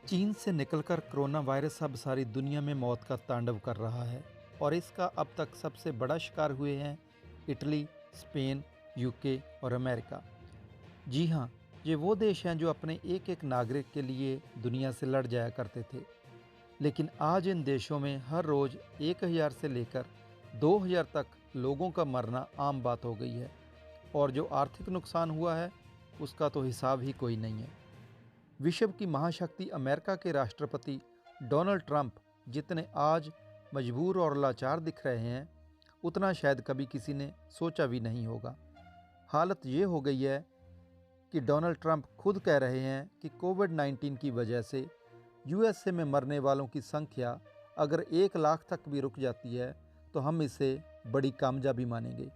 चीन से निकलकर कोरोना वायरस अब सारी दुनिया में मौत का तांडव कर रहा है और इसका अब तक सबसे बड़ा शिकार हुए हैं इटली, स्पेन, यूके और अमेरिका। जी हाँ, ये वो देश हैं जो अपने एक एक नागरिक के लिए दुनिया से लड़ जाया करते थे। लेकिन आज इन देशों में हर रोज़ 1000 से लेकर 2000 तक लोगों का मरना आम बात हो गई है और जो आर्थिक नुकसान हुआ है उसका तो हिसाब ही कोई नहीं है। विश्व की महाशक्ति अमेरिका के राष्ट्रपति डोनाल्ड ट्रंप जितने आज मजबूर और लाचार दिख रहे हैं, उतना शायद कभी किसी ने सोचा भी नहीं होगा। हालत ये हो गई है कि डोनाल्ड ट्रंप खुद कह रहे हैं कि कोविड-19 की वजह से यूएसए में मरने वालों की संख्या अगर 1 लाख तक भी रुक जाती है तो हम इसे बड़ी कामयाबी मानेंगे।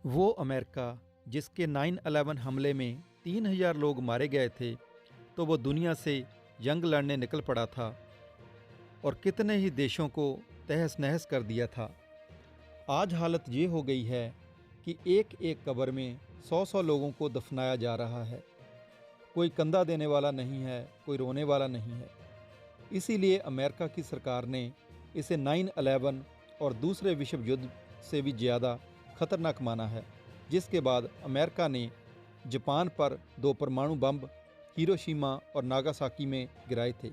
वो अमेरिका जिसके 9/11 हमले में 3000 लोग मारे गए थे, तो वो दुनिया से जंग लड़ने निकल पड़ा था और कितने ही देशों को तहस नहस कर दिया था। आज हालत ये हो गई है कि एक एक कब्र में 100-100 लोगों को दफनाया जा रहा है। कोई कंधा देने वाला नहीं है, कोई रोने वाला नहीं है। इसीलिए अमेरिका की सरकार ने इसे 9/11 और दूसरे विश्व युद्ध से भी ज़्यादा खतरनाक माना है, जिसके बाद अमेरिका ने जापान पर 2 परमाणु बम हिरोशिमा और नागासाकी में गिराए थे।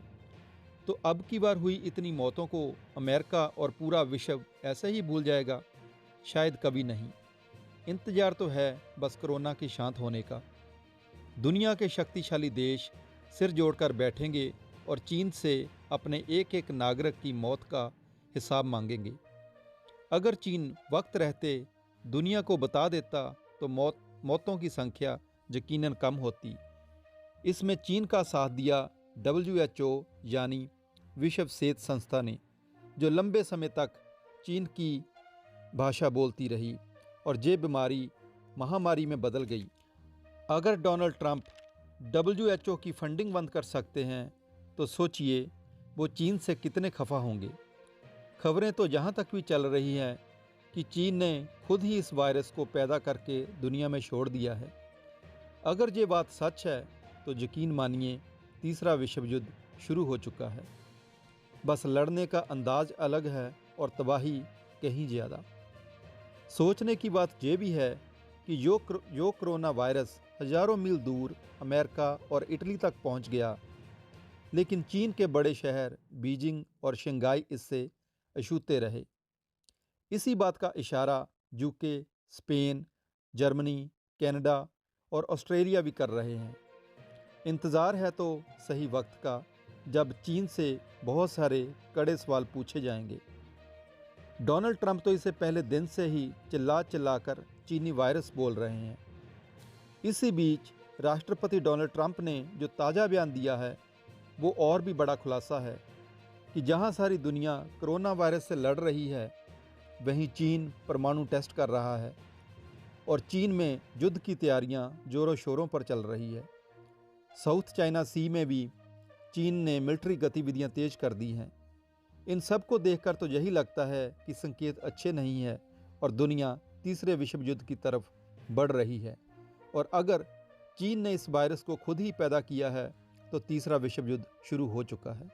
तो अब की बार हुई इतनी मौतों को अमेरिका और पूरा विश्व ऐसे ही भूल जाएगा? शायद कभी नहीं। इंतज़ार तो है बस कोरोना के शांत होने का। दुनिया के शक्तिशाली देश सिर जोड़कर बैठेंगे और चीन से अपने एक एक नागरिक की मौत का हिसाब मांगेंगे। अगर चीन वक्त रहते दुनिया को बता देता तो मौतों की संख्या यकीनन कम होती। इसमें चीन का साथ दिया WHO यानी विश्व सेहत संस्था ने, जो लंबे समय तक चीन की भाषा बोलती रही और ये बीमारी महामारी में बदल गई। अगर डोनाल्ड ट्रंप WHO की फंडिंग बंद कर सकते हैं तो सोचिए वो चीन से कितने खफा होंगे। खबरें तो यहाँ तक भी चल रही हैं कि चीन ने खुद ही इस वायरस को पैदा करके दुनिया में छोड़ दिया है। अगर ये बात सच है तो यकीन मानिए तीसरा विश्व युद्ध शुरू हो चुका है। बस लड़ने का अंदाज अलग है और तबाही कहीं ज़्यादा। सोचने की बात यह भी है कि जो कोरोना वायरस हज़ारों मील दूर अमेरिका और इटली तक पहुंच गया, लेकिन चीन के बड़े शहर बीजिंग और शंघाई इससे अछूते रहे। इसी बात का इशारा यूके, स्पेन, जर्मनी, कनाडा और ऑस्ट्रेलिया भी कर रहे हैं। इंतज़ार है तो सही वक्त का जब चीन से बहुत सारे कड़े सवाल पूछे जाएंगे। डोनाल्ड ट्रंप तो इसे पहले दिन से ही चिल्ला कर चीनी वायरस बोल रहे हैं। इसी बीच राष्ट्रपति डोनाल्ड ट्रंप ने जो ताज़ा बयान दिया है वो और भी बड़ा खुलासा है कि जहां सारी दुनिया कोरोना वायरस से लड़ रही है, वहीं चीन परमाणु टेस्ट कर रहा है और चीन में युद्ध की तैयारियां जोरों शोरों पर चल रही है। साउथ चाइना सी में भी चीन ने मिलिट्री गतिविधियां तेज कर दी हैं। इन सब को देखकर तो यही लगता है कि संकेत अच्छे नहीं है और दुनिया तीसरे विश्व युद्ध की तरफ बढ़ रही है। और अगर चीन ने इस वायरस को खुद ही पैदा किया है तो तीसरा विश्व युद्ध शुरू हो चुका है।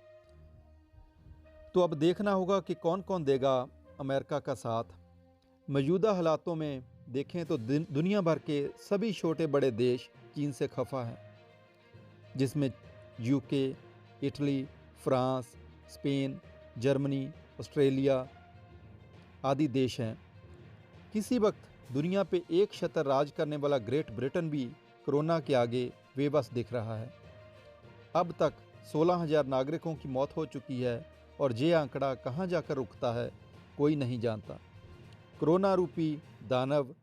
तो अब देखना होगा कि कौन कौन देगा अमेरिका का साथ। मौजूदा हालातों में देखें तो दुनिया भर के सभी छोटे बड़े देश चीन से खफा हैं, जिसमें UK, Italy, France, Spain, Germany, Australia आदि देश हैं। किसी वक्त दुनिया पे एक छतर राज करने वाला ग्रेट ब्रिटेन भी कोरोना के आगे बेबस दिख रहा है। अब तक 16,000 नागरिकों की मौत हो चुकी है और ये आंकड़ा कहाँ जाकर रुकता है कोई नहीं जानता। कोरोना रूपी दानव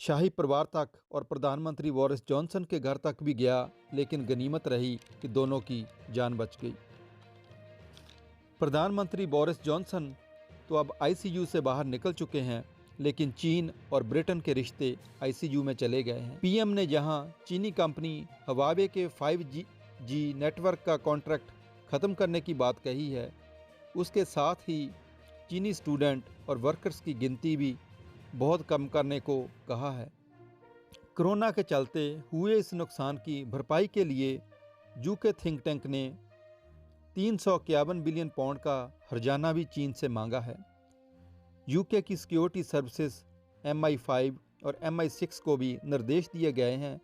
शाही परिवार तक और प्रधानमंत्री बोरिस जॉनसन के घर तक भी गया, लेकिन गनीमत रही कि दोनों की जान बच गई। प्रधानमंत्री बोरिस जॉनसन तो अब आईसीयू से बाहर निकल चुके हैं, लेकिन चीन और ब्रिटेन के रिश्ते आईसीयू में चले गए हैं। पीएम ने जहां चीनी कंपनी हवावे के 5G नेटवर्क का कॉन्ट्रैक्ट ख़त्म करने की बात कही है, उसके साथ ही चीनी स्टूडेंट और वर्कर्स की गिनती भी बहुत कम करने को कहा है। कोरोना के चलते हुए इस नुकसान की भरपाई के लिए यूके थिंक टैंक ने 351 बिलियन पाउंड का हर्जाना भी चीन से मांगा है। यूके की सिक्योरिटी सर्विसेज MI5 और MI6 को भी निर्देश दिए गए हैं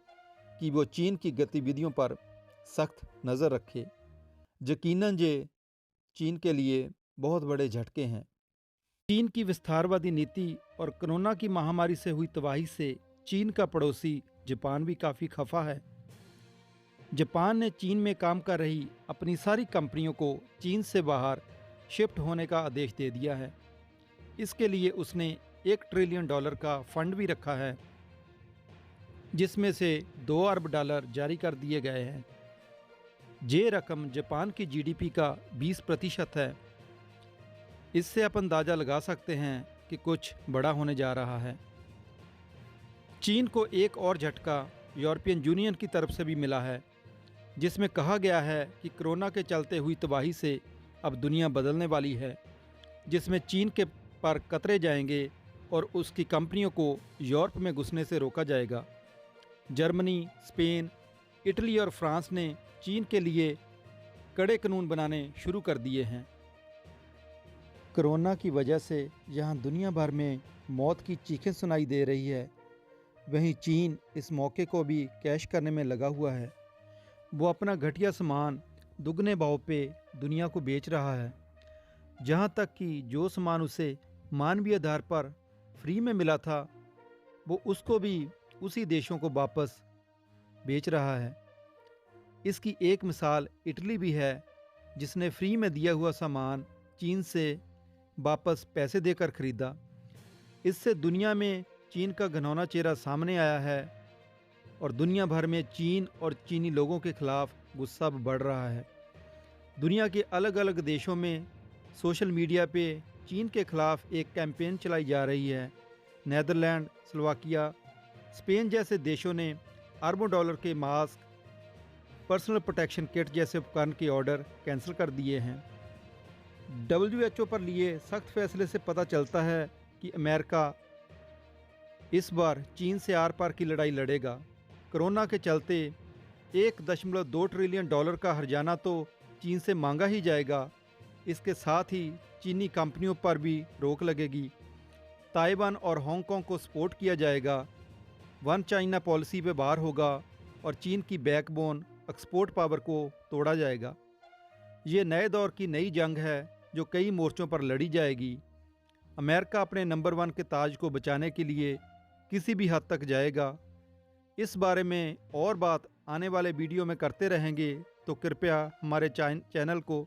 कि वो चीन की गतिविधियों पर सख्त नज़र रखे। यकीनन ये चीन के लिए बहुत बड़े झटके हैं। चीन की विस्तारवादी नीति और कोरोना की महामारी से हुई तबाही से चीन का पड़ोसी जापान भी काफ़ी खफा है। जापान ने चीन में काम कर रही अपनी सारी कंपनियों को चीन से बाहर शिफ्ट होने का आदेश दे दिया है। इसके लिए उसने $1 ट्रिलियन का फंड भी रखा है, जिसमें से $2 अरब जारी कर दिए गए हैं। ये रकम जापान की GDP का 20% है। इससे आप अंदाज़ा लगा सकते हैं कि कुछ बड़ा होने जा रहा है। चीन को एक और झटका यूरोपियन यूनियन की तरफ से भी मिला है, जिसमें कहा गया है कि कोरोना के चलते हुई तबाही से अब दुनिया बदलने वाली है, जिसमें चीन के पर कतरे जाएंगे और उसकी कंपनियों को यूरोप में घुसने से रोका जाएगा। जर्मनी, स्पेन, इटली और फ्रांस ने चीन के लिए कड़े कानून बनाने शुरू कर दिए हैं। कोरोना की वजह से यहाँ दुनिया भर में मौत की चीखें सुनाई दे रही है, वहीं चीन इस मौके को भी कैश करने में लगा हुआ है। वो अपना घटिया सामान दुगने भाव पे दुनिया को बेच रहा है, जहाँ तक कि जो सामान उसे मानवीय आधार पर फ्री में मिला था, वो उसको भी उसी देशों को वापस बेच रहा है। इसकी एक मिसाल इटली भी है, जिसने फ्री में दिया हुआ सामान चीन से वापस पैसे देकर खरीदा। इससे दुनिया में चीन का घिनौना चेहरा सामने आया है और दुनिया भर में चीन और चीनी लोगों के खिलाफ गुस्सा बढ़ रहा है। दुनिया के अलग अलग देशों में सोशल मीडिया पे चीन के खिलाफ एक कैंपेन चलाई जा रही है। नीदरलैंड, स्लोवाकिया, स्पेन जैसे देशों ने अरबों डॉलर के मास्क, पर्सनल प्रोटेक्शन किट जैसे उपकरण के ऑर्डर कैंसिल कर दिए हैं। WHO पर लिए सख्त फैसले से पता चलता है कि अमेरिका इस बार चीन से आर पार की लड़ाई लड़ेगा। कोरोना के चलते $1.2 ट्रिलियन का हर्जाना तो चीन से मांगा ही जाएगा। इसके साथ ही चीनी कंपनियों पर भी रोक लगेगी। ताइवान और हांगकांग को सपोर्ट किया जाएगा। वन चाइना पॉलिसी पे बाहर होगा और चीन की बैकबोन एक्सपोर्ट पावर को तोड़ा जाएगा। ये नए दौर की नई जंग है जो कई मोर्चों पर लड़ी जाएगी। अमेरिका अपने नंबर 1 के ताज को बचाने के लिए किसी भी हद तक जाएगा। इस बारे में और बात आने वाले वीडियो में करते रहेंगे, तो कृपया हमारे चैनल को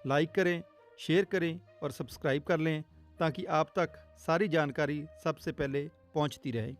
लाइक करें, शेयर करें और सब्सक्राइब कर लें, ताकि आप तक सारी जानकारी सबसे पहले पहुंचती रहे।